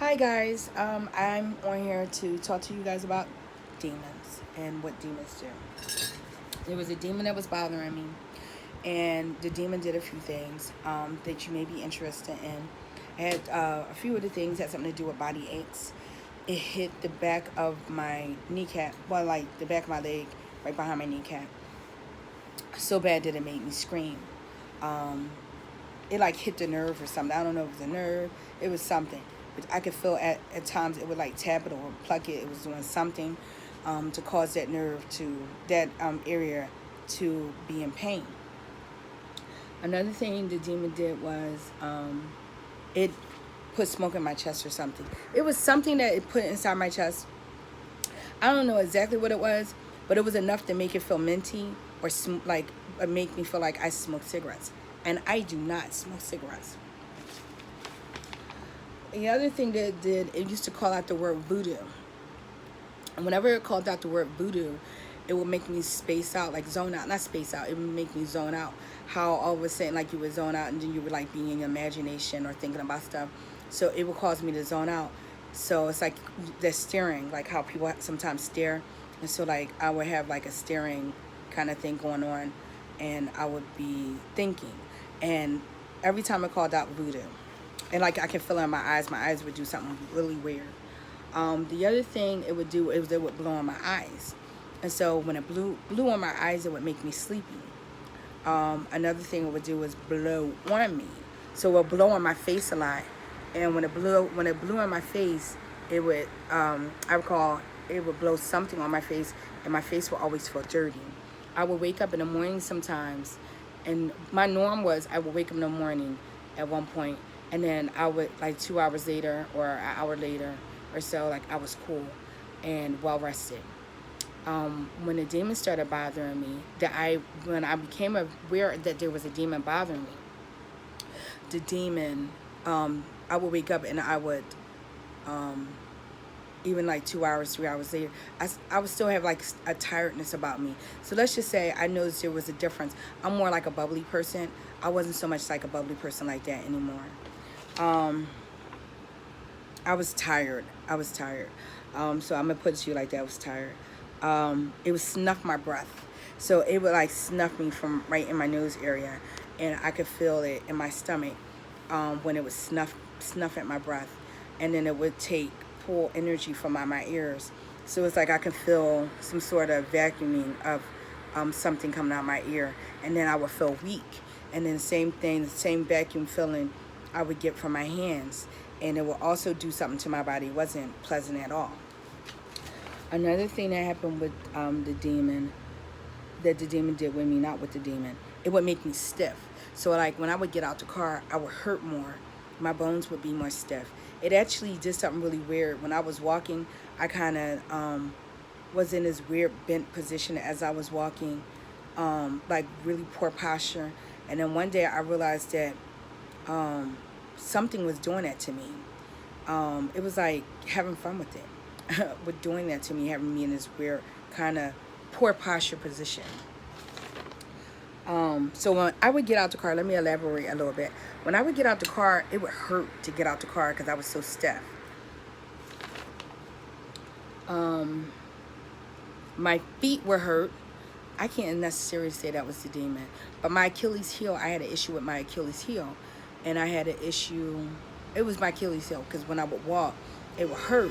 Hi guys, I'm on here to talk to you guys about demons and what demons do. There was a demon that was bothering me, and the demon did a few things that you may be interested in. It had a few of the things had something to do with body aches. It hit the back of my kneecap, well, like the back of my leg, right behind my kneecap, so bad that it made me scream. Um, it like hit the nerve or something. I don't know if it was a nerve. It was something. But I could feel at times it would like tap it or pluck it. It was doing something to cause that nerve to, that area to be in pain. Another thing the demon did was it put smoke in my chest or something. It was something that it put inside my chest. I don't know exactly what it was, but it was enough to make it feel minty or like make me feel like I smoke cigarettes. And I do not smoke cigarettes. The other thing that it did, it used to call out the word voodoo. And whenever it called out the word voodoo, it would make me space out, like zone out. Not space out, it would make me zone out. How all of a sudden, like you would zone out and then you would like be in your imagination or thinking about stuff. So it would cause me to zone out. So it's like the staring, like how people sometimes stare. And so like I would have like a staring kind of thing going on, and I would be thinking. And every time it called out voodoo, and like I can feel it in my eyes would do something really weird. The other thing it would do is it would blow on my eyes, and so when it blew on my eyes, it would make me sleepy. Another thing it would do was blow on me, so it would blow on my face a lot. And when it blew on my face, it would I recall it would blow something on my face, and my face would always feel dirty. I would wake up in the morning sometimes, and my norm was I would wake up in the morning at one point, and then I would like 2 hours later or an hour later or so, like I was cool and well rested. When the demon started bothering me, when I became aware that there was a demon bothering me, the demon, I would wake up and I would, um, even like 2 hours, 3 hours later, I would still have like a tiredness about me. So let's just say I noticed there was a difference. I'm more like a bubbly person. I wasn't so much like a bubbly person like that anymore. Um, I was tired. I was tired. So I'm gonna put it to you like that. I was tired. It would snuff my breath. So it would like snuff me from right in my nose area, and I could feel it in my stomach when it would snuff at my breath, and then it would pull energy from my ears. So it's like I could feel some sort of vacuuming of something coming out my ear, and then I would feel weak, and then the same thing, the same vacuum feeling I would get from my hands, and it will also do something to my body. It wasn't pleasant at all. Another thing that happened with the demon, that the demon did with me, not with the demon, it would make me stiff. So like when I would get out the car, I would hurt more. My bones would be more stiff. It actually did something really weird. When I was walking, I kind of was in this weird bent position as I was walking, like really poor posture. And then one day I realized that something was doing that to me. It was like having fun with it, with doing that to me, having me in this weird kind of poor posture position. So when I would get out the car, let me elaborate a little bit. When I would get out the car, it would hurt to get out the car because I was so stiff. Um, my feet were hurt. I can't necessarily say that was the demon, but my Achilles heel, I had an issue with my Achilles heel, and I had an issue. It was my Achilles heel because when I would walk, it would hurt,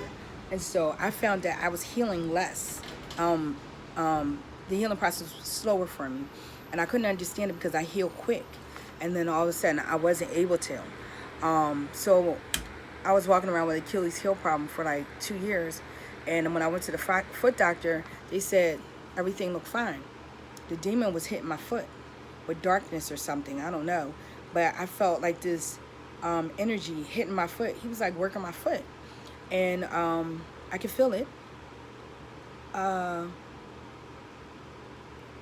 and so I found that I was healing less. Um, the healing process was slower for me, and I couldn't understand it because I heal quick, and then all of a sudden I wasn't able to. So I was walking around with Achilles heel problem for like 2 years, and when I went to the foot doctor, they said everything looked fine. The demon was hitting my foot with darkness or something. I don't know, but I felt like this energy hitting my foot. He was like working my foot, and I could feel it. I'm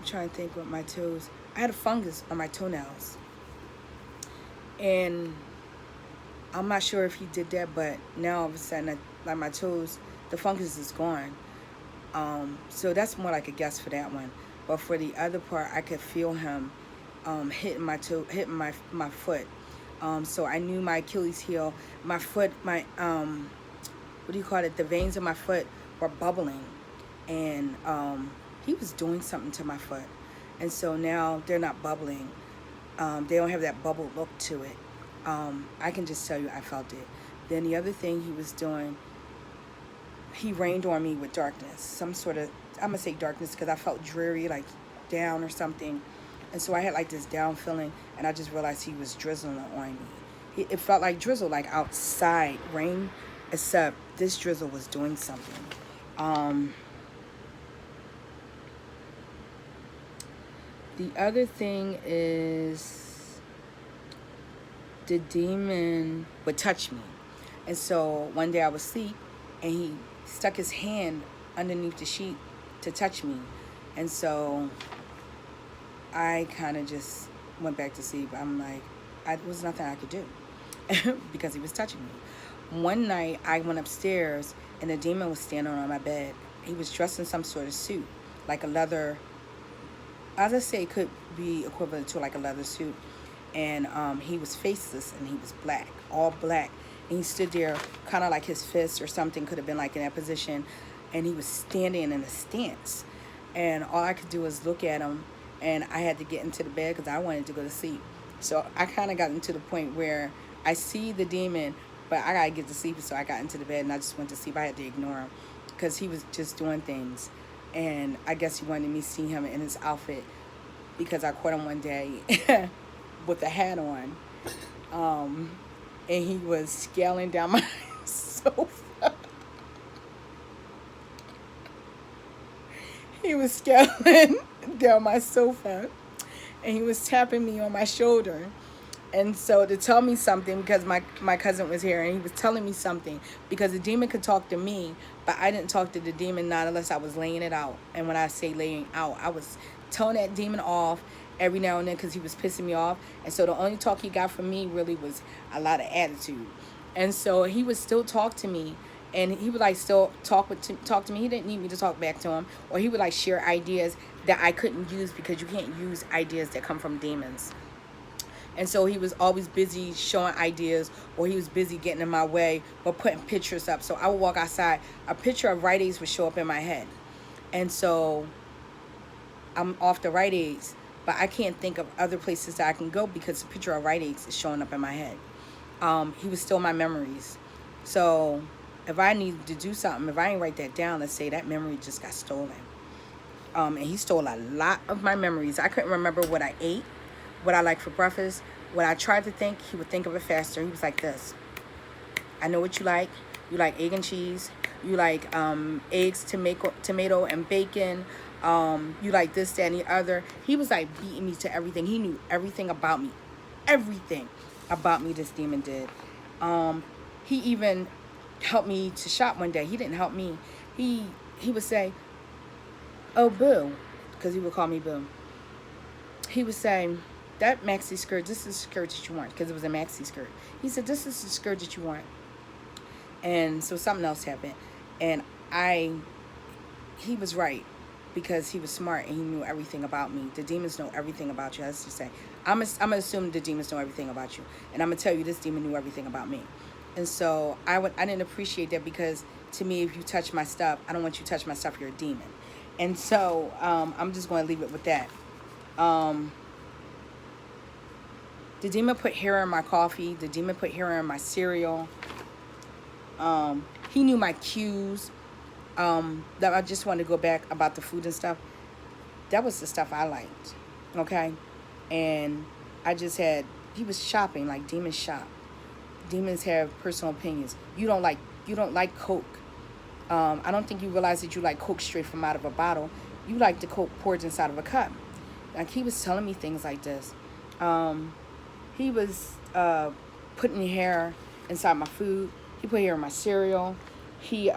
trying to think with my toes. I had a fungus on my toenails, and I'm not sure if he did that, but now all of a sudden, like my toes, the fungus is gone. So that's more like a guess for that one. But for the other part, I could feel him hitting my toe, hitting my foot. So I knew my Achilles heel, my foot, my what do you call it? The veins of my foot were bubbling, and he was doing something to my foot, and so now they're not bubbling. They don't have that bubble look to it. I can just tell you, I felt it. Then the other thing he was doing, he rained on me with darkness, some sort of, I'm gonna say darkness because I felt dreary, like down or something, and so I had like this down feeling, and I just realized he was drizzling on me. It felt like drizzle, like outside rain, except this drizzle was doing something. The other thing is the demon would touch me. And so one day I was asleep and he stuck his hand underneath the sheet to touch me. And so I kind of just went back to sleep. I'm like, there was nothing I could do because he was touching me. One night I went upstairs and the demon was standing on my bed. He was dressed in some sort of suit, like a leather, as I say, it could be equivalent to like a leather suit. And he was faceless and he was black, all black. And he stood there kind of like his fist or something could have been like in that position. And he was standing in a stance. And all I could do was look at him. And I had to get into the bed because I wanted to go to sleep. So I kind of got into the point where I see the demon, but I got to get to sleep. So I got into the bed and I just went to sleep. I had to ignore him because he was just doing things. And I guess he wanted me to see him in his outfit because I caught him one day with a hat on. And he was scaling down my sofa. He was scaling down my sofa. And he was tapping me on my shoulder. And so to tell me something, because my cousin was here and he was telling me something, because the demon could talk to me, but I didn't talk to the demon not unless I was laying it out. And when I say laying out, I was telling that demon off every now and then because he was pissing me off. And so the only talk he got from me really was a lot of attitude. And so he would still talk to me, and he would like still talk to me. He didn't need me to talk back to him, or he would like share ideas that I couldn't use because you can't use ideas that come from demons. And so he was always busy showing ideas, or he was busy getting in my way or putting pictures up. So I would walk outside, a picture of Rite Aids would show up in my head. And so I'm off the Rite Aids, but I can't think of other places that I can go because the picture of Rite Aids is showing up in my head. He was still my memories. So if I need to do something, if I ain't write that down, let's say that memory just got stolen. And he stole a lot of my memories. I couldn't remember what I ate, what I liked for breakfast. When I tried to think, he would think of it faster. He was like this. I know what you like. You like egg and cheese. You like eggs, tomato and bacon. You like this, that, and the other. He was like beating me to everything. He knew everything about me. Everything about me this demon did. He even helped me to shop one day. He didn't help me. He would say, "Oh, Boo," because he would call me Boo. He would say, "That maxi skirt, this is the skirt that you want," because it was a maxi skirt. He said, "This is the skirt that you want." And so something else happened. And he was right, because he was smart and he knew everything about me. The demons know everything about you. Let's just say, I'm going to assume the demons know everything about you. And I'm going to tell you this demon knew everything about me. And so I didn't appreciate that, because to me, if you touch my stuff, I don't want you to touch my stuff, you're a demon. And so I'm just going to leave it with that. The demon put hair in my coffee. The demon put hair in my cereal. He knew my cues. That I just wanted to go back about the food and stuff. That was the stuff I liked. Okay? And I just had, he was shopping like demons shop. Demons have personal opinions. You don't like Coke. I don't think you realize that you like Coke straight from out of a bottle. You like the Coke poured inside of a cup. Like, he was telling me things like this. He was putting hair inside my food. He put hair in my cereal. He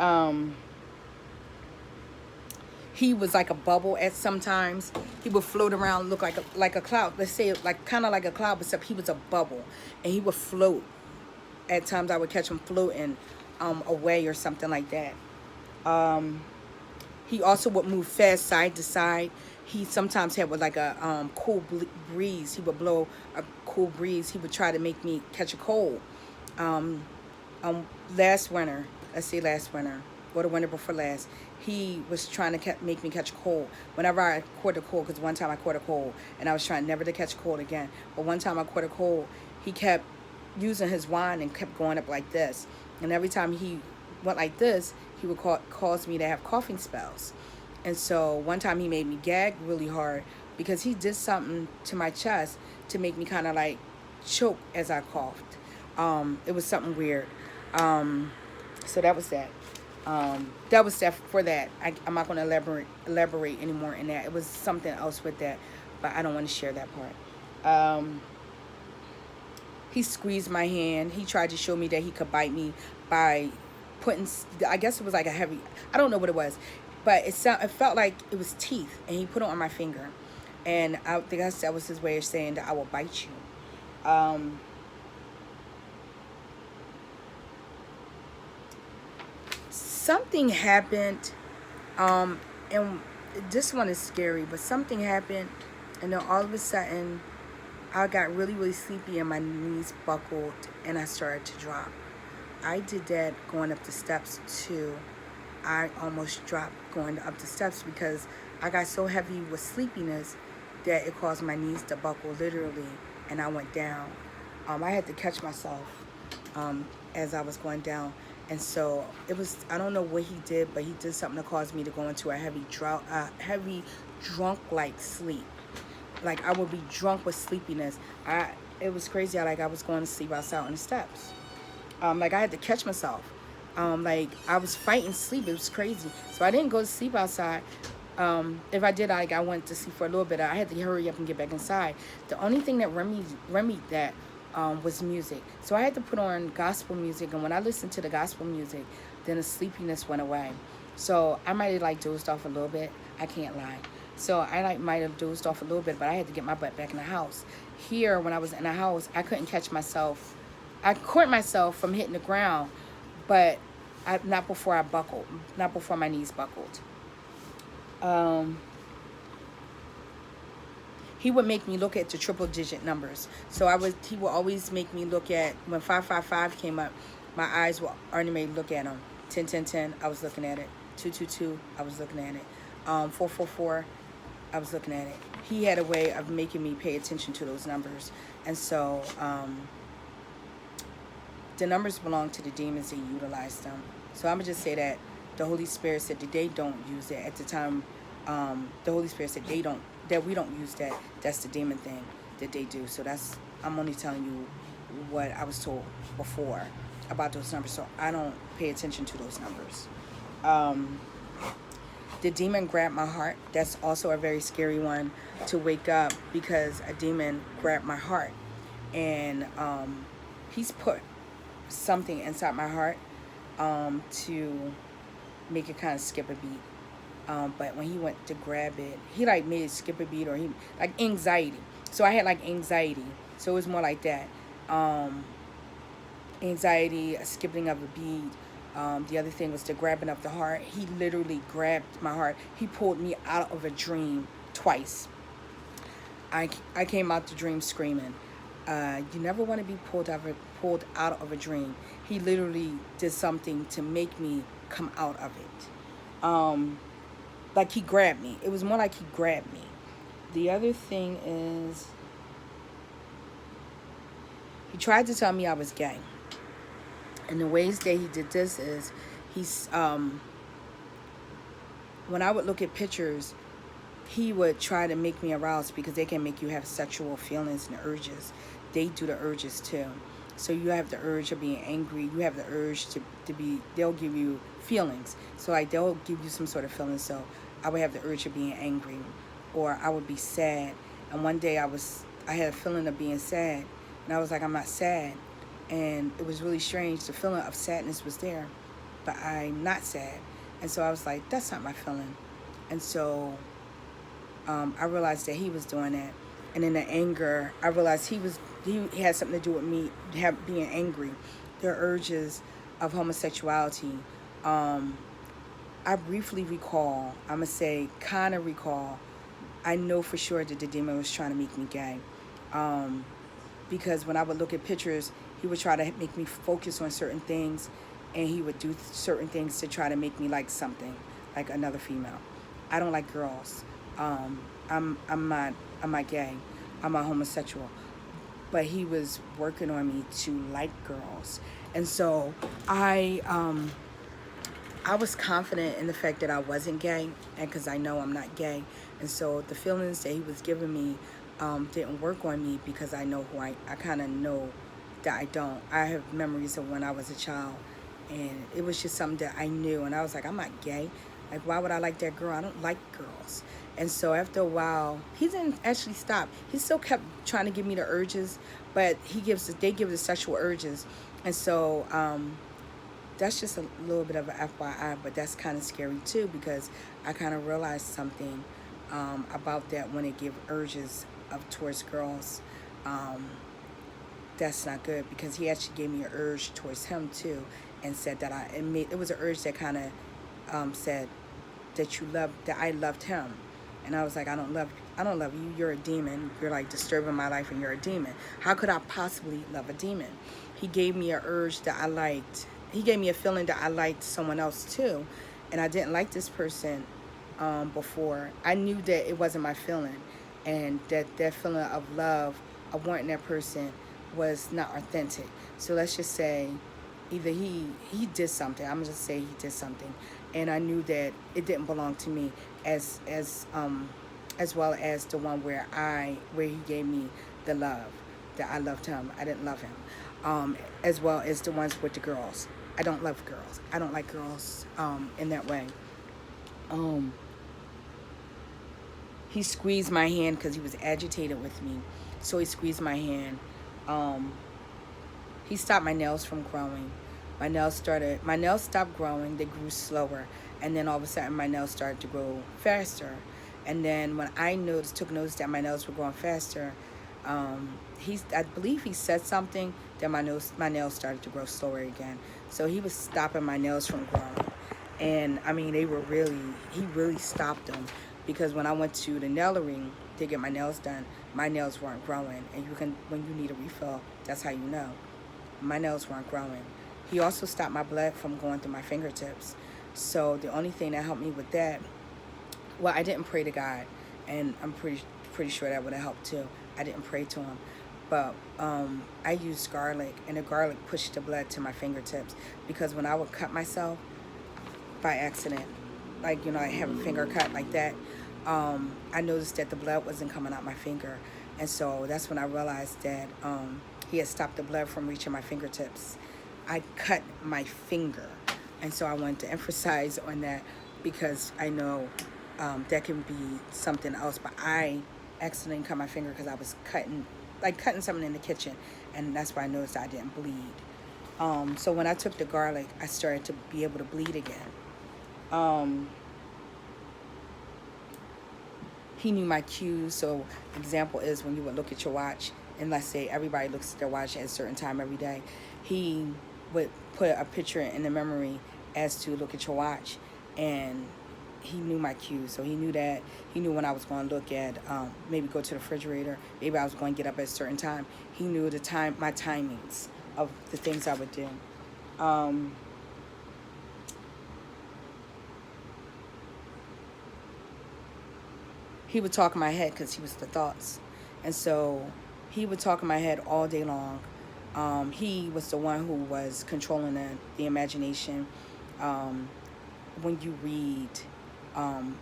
was like a bubble at sometimes. He would float around, look like a cloud. Let's say like kind of like a cloud, except he was a bubble, and he would float. At times I would catch him floating away or something like that. He also would move fast side to side. he sometimes had with like a cool breeze. He would blow a cool breeze. He would try to make me catch a cold. Um, Last winter, let's say last winter, or the winter before last, he was trying to make me catch a cold. Whenever I caught a cold, because one time I caught a cold, and I was trying never to catch a cold again. But one time I caught a cold, he kept using his wand and kept going up like this. And every time he went like this, he would cause me to have coughing spells. And so one time he made me gag really hard because he did something to my chest to make me kind of like choke as I coughed. It was something weird. So that was that. That was that for that. I'm not going to elaborate anymore in that. It was something else with that, but I don't want to share that part. He squeezed my hand. He tried to show me that he could bite me by putting, I guess it was like a heavy, I don't know what it was, but it felt like it was teeth, and he put it on my finger. And I think that was his way of saying that I will bite you. Something happened, and this one is scary, but something happened, and then all of a sudden, I got really, really sleepy, and my knees buckled, and I started to drop. I did that going up the steps, too. I almost dropped going up the steps because I got so heavy with sleepiness that it caused my knees to buckle, literally, and I went down. I had to catch myself as I was going down. And so it was, I don't know what he did, but he did something to cause me to go into a heavy drunk-like sleep. Like, I would be drunk with sleepiness. It was crazy. I was going to sleep outside on the steps. Like, I had to catch myself. Like, I was fighting sleep. It was crazy. So I didn't go to sleep outside. If I did, I went to sleep for a little bit. I had to hurry up and get back inside. The only thing that remedied that was music. So I had to put on gospel music, and when I listened to the gospel music, then the sleepiness went away. So I might have like dozed off a little bit. I can't lie. So I might have dozed off a little bit, but I had to get my butt back in the house. Here, when I was in the house, I couldn't catch myself. I caught myself from hitting the ground, but not before I buckled, not before my knees buckled. He would make me look at the triple digit numbers. So he would always make me look at, when 555 came up, my eyes were automatically look at them. 10, I was looking at it. 222, I was looking at it. 444, I was looking at it. He had a way of making me pay attention to those numbers. And so the numbers belong to the demons that utilize them. So I'm going to just say that the Holy Spirit said that they don't use it. At the time, the Holy Spirit said that we don't use that. That's the demon thing that they do. So I'm only telling you what I was told before about those numbers. So I don't pay attention to those numbers. The demon grabbed my heart. That's also a very scary one to wake up, because a demon grabbed my heart. And he's put something inside my heart to make it kind of skip a beat. But when he went to grab it, he like made it skip a beat, or he like anxiety. So I had like anxiety. So it was more like that. Anxiety, a skipping of a beat. The other thing was the grabbing of the heart. He literally grabbed my heart. He pulled me out of a dream twice. I came out the dream screaming. You never want to be pulled out of a dream. He literally did something to make me come out of it. Like he grabbed me. It was more like he grabbed me. The other thing is, he tried to tell me I was gay. And the ways that he did this is, when I would look at pictures, he would try to make me aroused, because they can make you have sexual feelings and urges. They do the urges too. So you have the urge of being angry. You have the urge to be, they'll give you feelings. So like they'll give you some sort of feeling. So I would have the urge of being angry, or I would be sad. And one day I had a feeling of being sad, and I was like, I'm not sad. And it was really strange. The feeling of sadness was there, but I'm not sad. And so I was like, that's not my feeling. And so I realized that he was doing that. And in the anger, I realized he had something to do with me being angry. Their urges of homosexuality. I briefly recall, I'm going to say kind of recall, I know for sure that the demon was trying to make me gay. Um, because when I would look at pictures, he would try to make me focus on certain things, and he would do certain things to try to make me like something, like another female. I don't like girls. Um, I'm not gay. I'm a homosexual. But he was working on me to like girls, and so I was confident in the fact that I wasn't gay, and because I know I'm not gay, and so the feelings that he was giving me didn't work on me because I know who I kind of know that I don't. I have memories of when I was a child, and it was just something that I knew, and I was like, I'm not gay. Like, why would I like that girl? I don't like girls. And so after a while, he didn't actually stop. He still kept trying to give me the urges, but they give the sexual urges, and so that's just a little bit of a FYI, but that's kind of scary too because I kind of realized something about that when it gives urges of towards girls. Um, that's not good because he actually gave me an urge towards him too, and said that it was an urge that kind of said that I loved him, and I was like, I don't love you. You're a demon. You're like disturbing my life, and you're a demon. How could I possibly love a demon? He gave me an urge that I liked. He gave me a feeling that I liked someone else too, and I didn't like this person before. I knew that it wasn't my feeling, and that feeling of love, of wanting that person, was not authentic. So let's just say either he did something. I'm gonna just say he did something, and I knew that it didn't belong to me as well as the one where he gave me the love that I loved him. I didn't love him, as well as the ones with the girls. I don't love girls. I don't like girls in that way. Um, he squeezed my hand because he was agitated with me, so he squeezed my hand. Um, he stopped my nails from growing. My nails stopped growing. They grew slower, and then all of a sudden my nails started to grow faster. And then when I took notice that my nails were growing faster, I believe he said something that my nails started to grow slower again. So he was stopping my nails from growing, and I mean he really stopped them, because when I went to the nailery to get my nails done, my nails weren't growing, and when you need a refill, that's how you know. My nails weren't growing. He also stopped my blood from going through my fingertips. So the only thing that helped me with that, well, I didn't pray to God, and I'm pretty sure that would have helped too. I didn't pray to him, but I used garlic, and the garlic pushed the blood to my fingertips, because when I would cut myself by accident, like, I have a finger cut like that, I noticed that the blood wasn't coming out my finger, and so that's when I realized that he had stopped the blood from reaching my fingertips. I cut my finger, and so I wanted to emphasize on that, because I know that can be something else, but I accidentally cut my finger because I was cutting something in the kitchen, and that's why I noticed I didn't bleed. So when I took the garlic, I started to be able to bleed again. He knew my cues. So example is when you would look at your watch, and let's say everybody looks at their watch at a certain time every day, he would put a picture in the memory as to look at your watch, and he knew my cues. So he knew that. He knew when I was going to look at, maybe go to the refrigerator, maybe I was going to get up at a certain time. He knew my timings of the things I would do. He would talk in my head because he was the thoughts. And so he would talk in my head all day long. He was the one who was controlling the imagination. When you read,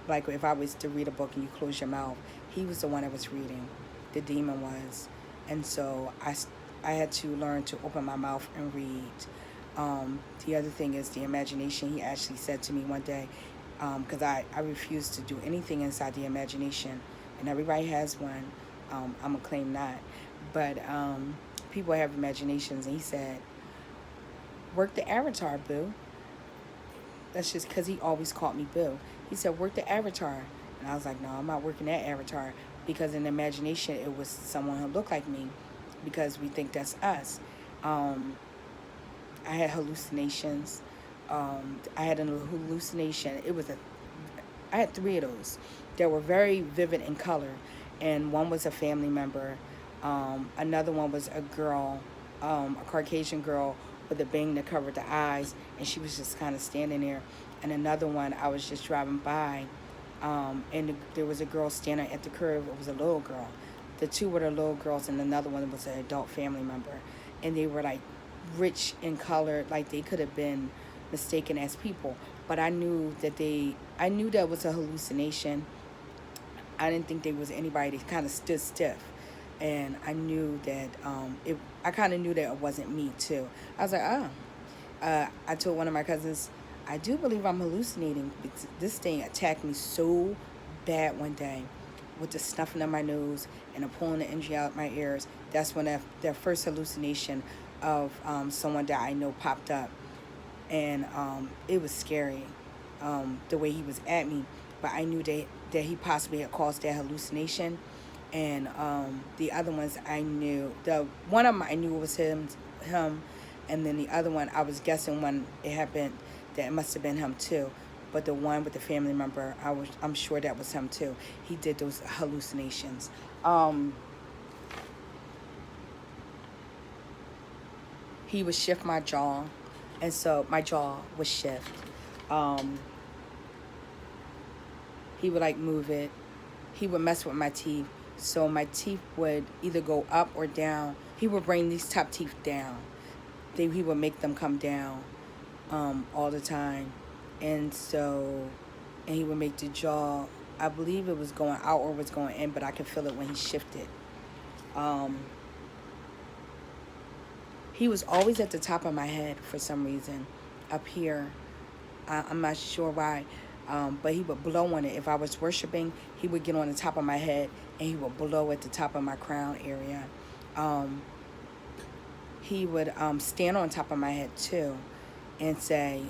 like if I was to read a book and you close your mouth, he was the one that was reading. The demon was. And so I had to learn to open my mouth and read. The other thing is the imagination. He actually said to me one day, because I refuse to do anything inside the imagination, and everybody has one. I'm going to claim not. But people have imaginations, and he said, work the avatar, boo. That's just because he always called me boo. He said, work the avatar. And I was like, no, I'm not working that avatar, because in imagination, it was someone who looked like me, because we think that's us. I had hallucinations. I had a hallucination. It was I had 3 of those that were very vivid in color, and one was a family member. Another one was a girl, a Caucasian girl with a bang that covered the eyes, and she was just kind of standing there. And another one, I was just driving by, and there was a girl standing at the curb. It was a little girl. The two were the little girls, and another one was an adult family member, and they were like rich in color, like they could have been mistaken as people. But I knew that was a hallucination. I didn't think there was anybody that kind of stood stiff, and I knew that I kind of knew that it wasn't me too. I was like, oh. I told one of my cousins, I do believe I'm hallucinating. This thing attacked me so bad one day with the snuffing of my nose and the pulling the energy out my ears. That's when that first hallucination of someone that I know popped up. And it was scary, the way he was at me. But I knew that he possibly had caused that hallucination. And the other ones I knew. One of them I knew was him. And then the other one, I was guessing when it happened that it must have been him too. But the one with the family member, I'm sure that was him too. He did those hallucinations. He would shift my jaw, and so my jaw would shift. He would like move it. He would mess with my teeth, so my teeth would either go up or down. He would bring these top teeth down. He would make them come down all the time. And he would make the jaw, I believe it was going out or was going in, but I could feel it when he shifted. He was always at the top of my head for some reason, up here. I'm not sure why, but he would blow on it. If I was worshiping, he would get on the top of my head, and he would blow at the top of my crown area. He would stand on top of my head too and say,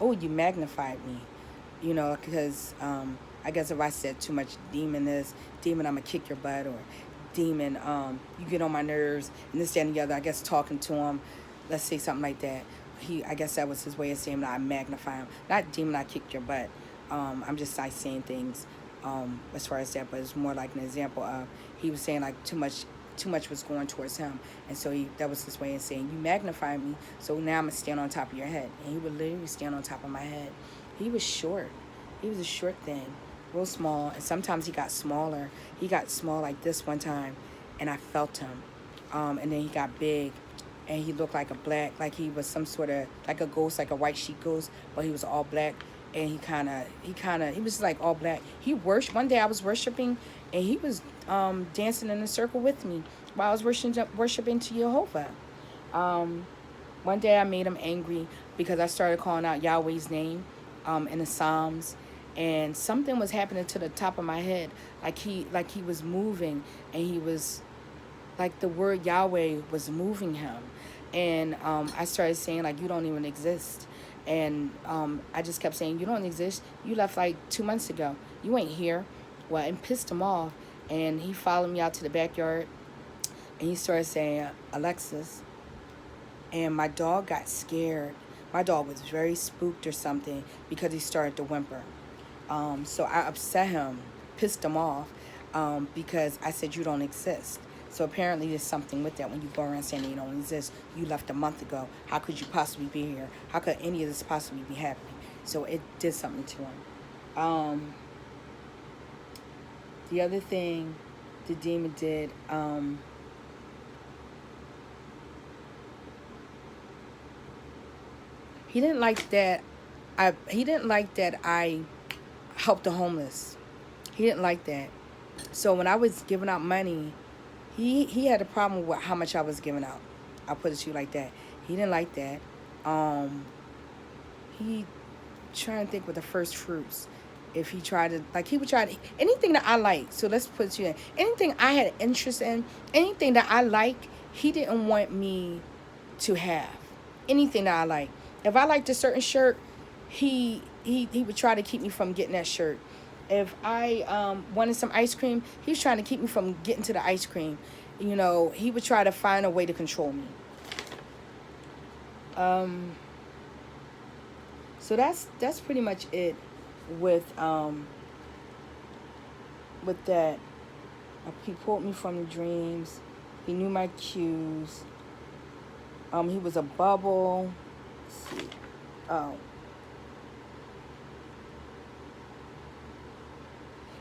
oh, you magnified me, because I guess if I said too much demon this, demon, I'm going to kick your butt, or demon, you get on my nerves, and this, that, and the other, I guess talking to him, let's say something like that. I guess that was his way of saying that I magnify him. Not demon, I kicked your butt. I'm just like saying things as far as that, but it's more like an example of he was saying like too much was going towards him, and so that was his way of saying, you magnify me, so now I'm gonna stand on top of your head. And he would literally stand on top of my head. He was short. He was a short thing, real small, and sometimes he got smaller. He got small like this one time, and I felt him. And then he got big, and he looked like like he was some sort of, like a ghost, like a white sheep ghost, but he was all black. And he was like all black. One day I was worshiping, and he was dancing in a circle with me while I was worshiping to Jehovah. One day I made him angry because I started calling out Yahweh's name in the Psalms, and something was happening to the top of my head, like he was moving, and he was like the word Yahweh was moving him, and I started saying like, you don't even exist. And I just kept saying, you don't exist. You left like 2 months ago. You ain't here. Well, it pissed him off. And he followed me out to the backyard. And he started saying, Alexis. And my dog got scared. My dog was very spooked or something because he started to whimper. So I upset him, pissed him off, because I said, you don't exist. So apparently there's something with that when you go around saying you don't exist. You left a month ago. How could you possibly be here? How could any of this possibly be happening? So it did something to him. The other thing the demon did, he didn't like that I helped the homeless. He didn't like that. So when I was giving out money, he had a problem with how much I was giving out. I'll put it to you like that. He didn't like that. He trying to think with the first fruits. If he tried to, like, he would try to, anything that I like. So let's put it to you, anything I had interest in, anything that I like, he didn't want me to have. Anything that I like. If I liked a certain shirt, he would try to keep me from getting that shirt. If I wanted some ice cream, he was trying to keep me from getting to the ice cream. He would try to find a way to control me. So that's pretty much it with that. He pulled me from the dreams. He knew my cues. He was a bubble. Let's see. Oh.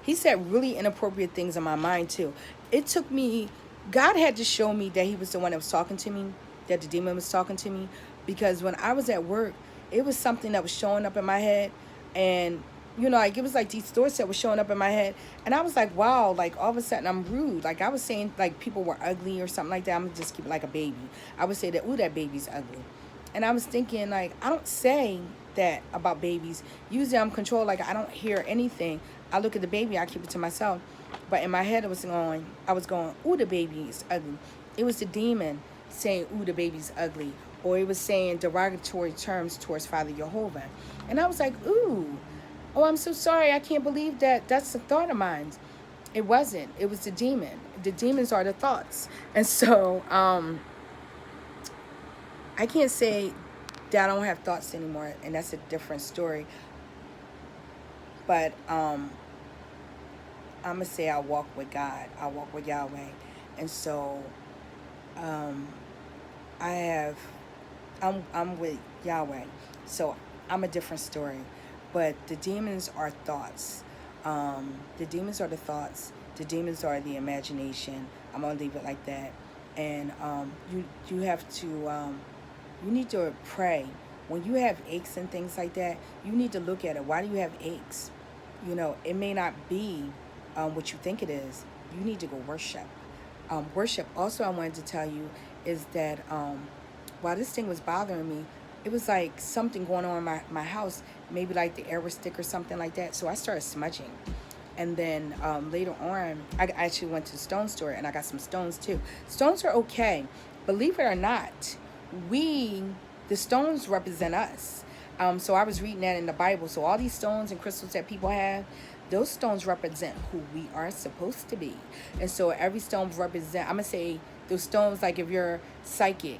He said really inappropriate things in my mind too. It took me, God had to show me that he was the one that was talking to me, that the demon was talking to me, because when I was at work, it was something that was showing up in my head, and like it was like these thoughts that were showing up in my head, and I was like, wow, like all of a sudden I'm rude. Like I was saying like people were ugly or something like that. I'm gonna just keep it like a baby. I would say that, ooh, that baby's ugly. And I was thinking, like, I don't say that about babies. Usually I'm controlled, like I don't hear anything. I look at the baby, I keep it to myself. But in my head I was going, ooh, the baby is ugly. It was the demon saying, ooh, the baby's ugly. Or it was saying derogatory terms towards Father Jehovah. And I was like, ooh, oh, I'm so sorry. I can't believe that that's a thought of mine. It wasn't. It was the demon. The demons are the thoughts. And so, I can't say that I don't have thoughts anymore, and that's a different story. But I'm gonna say I walk with God. I walk with Yahweh, and so um, I have. I'm with Yahweh, so I'm a different story. But the demons are thoughts. The demons are the thoughts. The demons are the imagination. I'm gonna leave it like that. And you have to. You need to pray. When you have aches and things like that, you need to look at it. Why do you have aches? It may not be what you think it is. You need to go worship. Worship, also, I wanted to tell you, is that while this thing was bothering me, it was like something going on in my house, maybe like the air was thick or something like that. So I started smudging. And then later on, I actually went to the stone store and I got some stones too. Stones are okay. Believe it or not, the stones represent us. So I was reading that in the Bible. So all these stones and crystals that people have, those stones represent who we are supposed to be. And so every stone represent, I'm going to say those stones, like if you're psychic,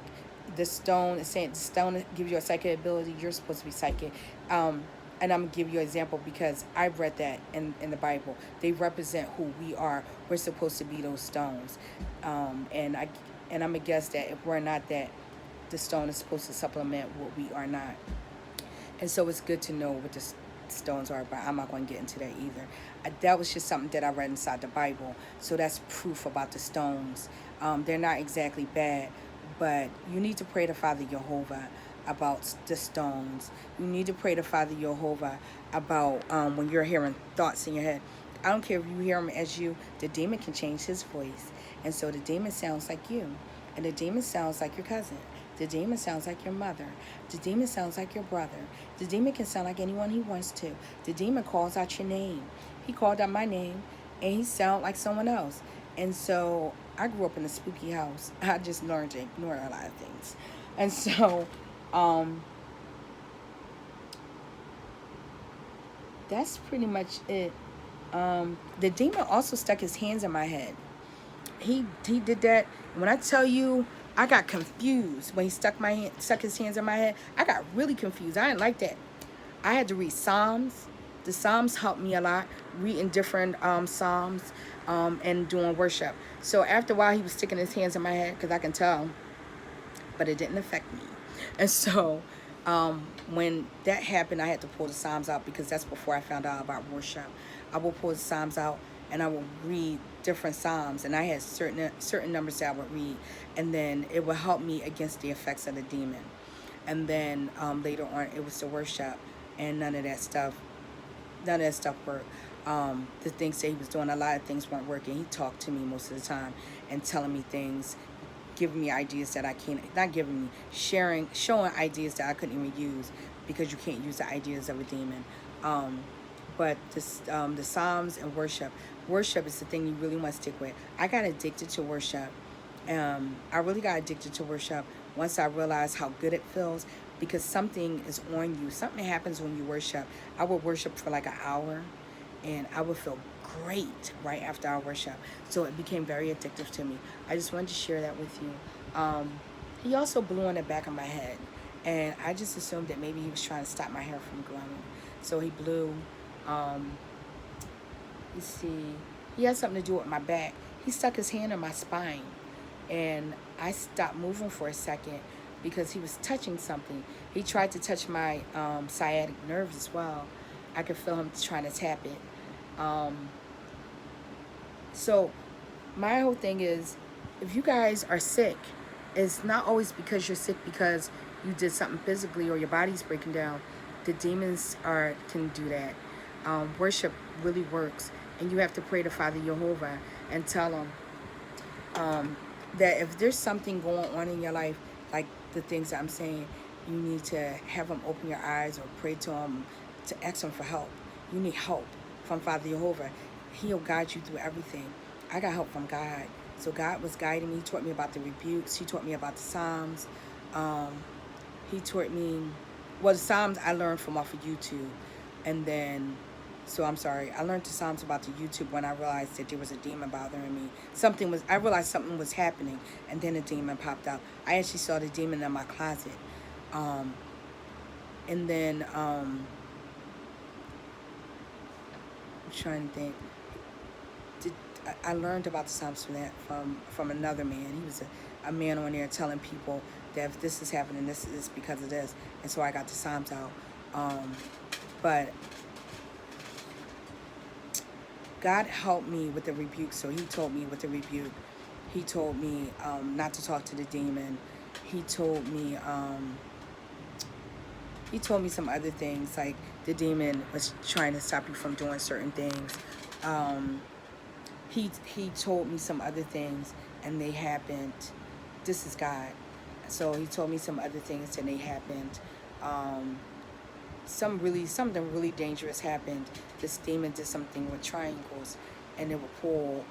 the stone is saying the stone gives you a psychic ability, you're supposed to be psychic. And I'm going to give you an example because I've read that in the Bible. They represent who we are. We're supposed to be those stones. And I'm going to guess that if we're not that, the stone is supposed to supplement what we are not. And so it's good to know what the stones are, but I'm not going to get into that either. That was just something that I read inside the Bible. So that's proof about the stones. They're not exactly bad, but you need to pray to Father Jehovah about the stones. You need to pray to Father Jehovah about when you're hearing thoughts in your head. I don't care if you hear them as you, the demon can change his voice. And so the demon sounds like you. And the demon sounds like your cousin. The demon sounds like your mother. The demon sounds like your brother. The demon can sound like anyone he wants to. The demon calls out your name. He called out my name, and he sounded like someone else. And so I grew up in a spooky house. I just learned to ignore a lot of things. And so that's pretty much it. The demon also stuck his hands in my head. He did that. When I tell you, I got confused when he stuck his hands in my head. I got really confused. I didn't like that. I had to read Psalms. The Psalms helped me a lot, reading different Psalms and doing worship. So after a while, he was sticking his hands in my head because I can tell, but it didn't affect me. And so when that happened, I had to pull the Psalms out because that's before I found out about worship. I will pull the Psalms out and I will read different Psalms, and I had certain numbers that I would read, and then it would help me against the effects of the demon. And then later on, it was the worship, and none of that stuff worked. The things that he was doing, a lot of things weren't working. He talked to me most of the time and telling me things, giving me ideas that I can't, not giving me, showing ideas that I couldn't even use because you can't use the ideas of a demon. But the Psalms and worship is the thing you really want to stick with. I got addicted to worship. I really got addicted to worship once I realized how good it feels, because something is on you. Something happens when you worship. I would worship for like an hour, and I would feel great right after I worship. So it became very addictive to me. I just wanted to share that with you. He also blew on the back of my head, and I just assumed that maybe he was trying to stop my hair from growing. So he blew, Um, you see, he had something to do with my back. He stuck his hand in my spine, and I stopped moving for a second because he was touching something. He tried to touch my sciatic nerves as well. I could feel him trying to tap it. So my whole thing is, if you guys are sick, it's not always because you're sick because you did something physically or your body's breaking down. The demons are can do that. Worship really works, and you have to pray to Father Jehovah and tell him that if there's something going on in your life, like the things that I'm saying, you need to have him open your eyes or pray to him to ask him for help. You need help from Father Jehovah. He'll guide you through everything. I got help from God. So God was guiding me. He taught me about the rebukes. He taught me about the Psalms. He taught me, well, the Psalms I learned from off of YouTube. And then, so I'm sorry, I learned the Psalms about the YouTube when I realized that there was a demon bothering me. I realized something was happening, and then a demon popped out. I actually saw the demon in my closet. And then, I'm trying to think. I learned about the Psalms from another man. He was a man on there telling people that if this is happening, this is because of this. And so I got the Psalms out. But God helped me with the rebuke. So he told me with the rebuke. He told me not to talk to the demon. He told me some other things, like the demon was trying to stop you from doing certain things. He told me some other things, and they happened. This is God. So he told me some other things, and they happened. Something really dangerous happened. This demon did something with triangles, and it would pull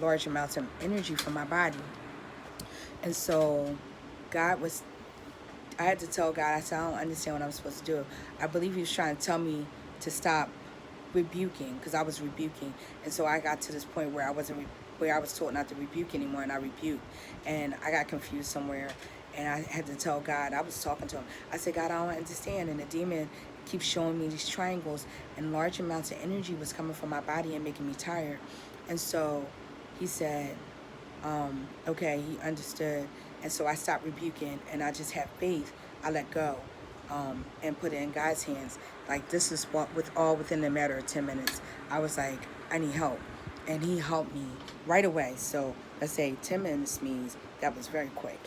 large amounts of energy from my body. And so I had to tell God, I said, I don't understand what I'm supposed to do. I believe he was trying to tell me to stop rebuking, because I was rebuking. And so I got to this point where I was told not to rebuke anymore, and I rebuked. And I got confused somewhere, and I had to tell God. I was talking to him. I said, God, I don't understand. And the demon keeps showing me these triangles, and large amounts of energy was coming from my body and making me tired. And so he said, okay, he understood. And so I stopped rebuking, and I just had faith. I let go, and put it in God's hands. Like, this is what, within a matter of 10 minutes, I was like, I need help. And he helped me right away. So let's say 10 minutes means that was very quick.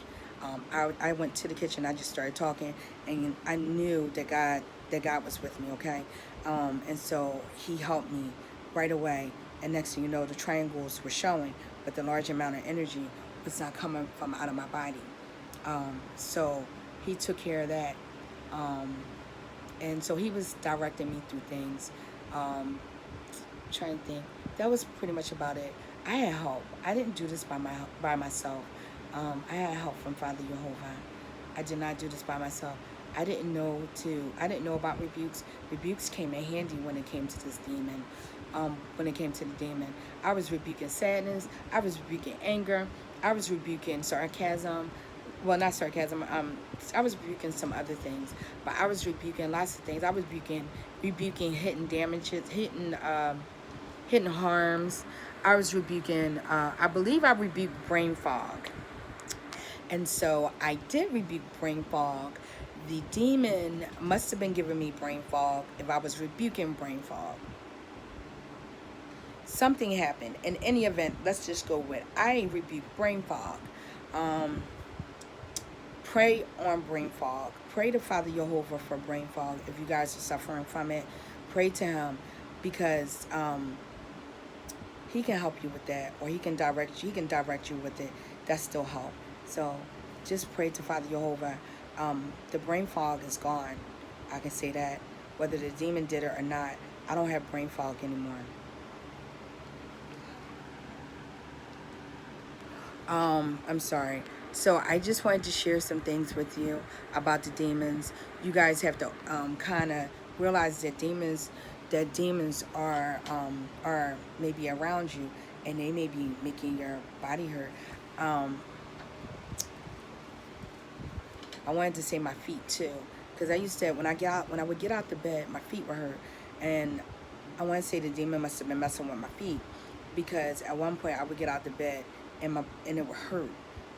I went to the kitchen. I just started talking, and I knew that God was with me, okay? And so he helped me right away. And next thing you know, the triangles were showing, but the large amount of energy was not coming from out of my body. So he took care of that. And so he was directing me through things. Trying to think. That was pretty much about it. I had help. I didn't do this by myself. I had help from Father Jehovah. I did not do this by myself. I didn't know about rebukes. Rebukes came in handy when it came to this demon. When it came to the demon, I was rebuking sadness. I was rebuking anger. I was rebuking sarcasm. Well, not sarcasm. I was rebuking some other things, but I was rebuking lots of things. I was rebuking hidden damages, hidden harms. I was rebuking. I believe I rebuked brain fog, and so I did rebuke brain fog. The demon must have been giving me brain fog if I was rebuking brain fog. Something happened. In any event, let's just go with I rebuke brain fog. Pray on brain fog. Pray to Father Jehovah for brain fog. If you guys are suffering from it, pray to him, because he can help you with that, or he can direct you with it. That's still help. So just pray to Father Jehovah. The brain fog is gone. I can say that. Whether the demon did it or not, I don't have brain fog anymore. I'm sorry. So I just wanted to share some things with you about the demons. You guys have to kind of realize that demons are maybe around you, and they may be making your body hurt. I wanted to say my feet too, because I used to, when I would get out the bed, my feet were hurt, and I want to say the demon must have been messing with my feet, because at one point I would get out the bed and it would hurt.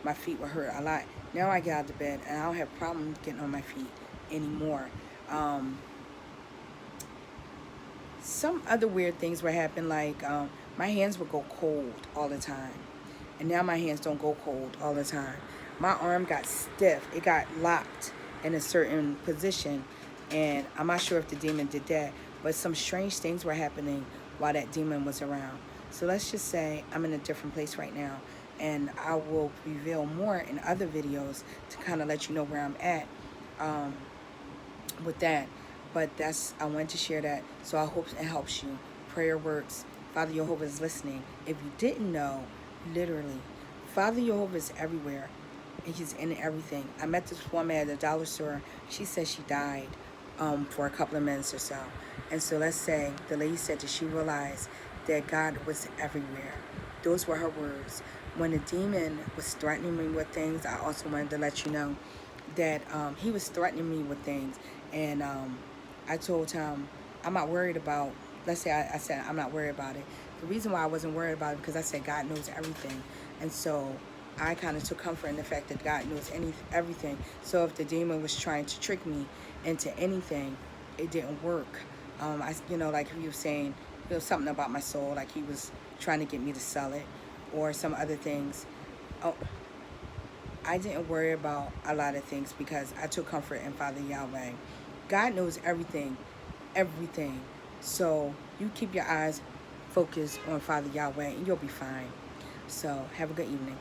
My feet would hurt a lot. Now I get out the bed and I don't have problems getting on my feet anymore. Some other weird things would happen, like my hands would go cold all the time, and now my hands don't go cold all the time. My arm got stiff. It got locked in a certain position, and I'm not sure if the demon did that, but some strange things were happening while that demon was around. So let's just say I'm in a different place right now, and I will reveal more in other videos to kind of let you know where I'm at with that. But I wanted to share that, so I hope it helps you. Prayer works. Father Jehovah is listening. If you didn't know, literally, Father Jehovah is everywhere, and he's in everything. I met this woman at the dollar store. She said she died for a couple of minutes or so. And so let's say the lady said that she realized that God was everywhere. Those were her words. When the demon was threatening me with things, I also wanted to let you know that he was threatening me with things. And I told him, I'm not worried about, let's say I said I'm not worried about it. The reason why I wasn't worried about it because I said God knows everything. And so I kind of took comfort in the fact that God knows everything. So if the demon was trying to trick me into anything, it didn't work. Like he was saying, something about my soul, like he was trying to get me to sell it or some other things. Oh, I didn't worry about a lot of things because I took comfort in Father Yahweh. God knows everything, everything. So you keep your eyes focused on Father Yahweh and you'll be fine. So have a good evening.